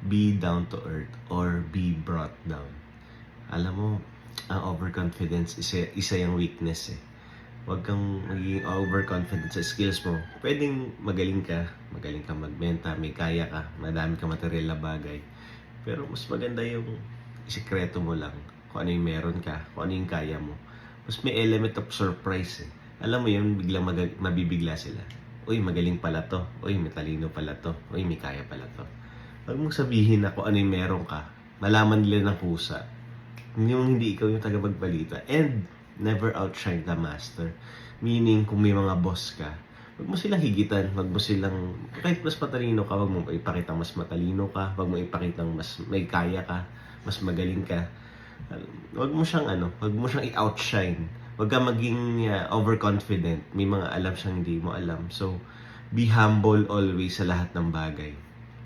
be down to earth or be brought down. Alam mo, ang overconfidence isa yung weakness eh. Huwag kang maging overconfident sa skills mo. Pwedeng magaling ka magbenta, may kaya ka, madami ka material na bagay. Pero mas maganda yung isikreto mo lang kung ano yung meron ka, kung ano yung kaya mo. Mas may element of surprise eh. Alam mo yun, biglang mabibigla sila. Uy, magaling pala to. Uy, may talino pala to. Uy, may kaya pala to. Huwag mong sabihin na kung ano yung meron ka. Malaman nila ng kusa. Yung hindi ikaw yung tagapagbalita. And never outshine the master. Meaning, kung may mga boss ka, wag mo silang higitan, wag mo silang, kahit mas matalino ka, wag mo ipakita mas matalino ka, wag mo ipakita mas may kaya ka, mas magaling ka. Wag mo siyang wag mo siyang i-outshine. Wag ka maging overconfident. May mga alam siyang hindi mo alam. So, be humble always sa lahat ng bagay.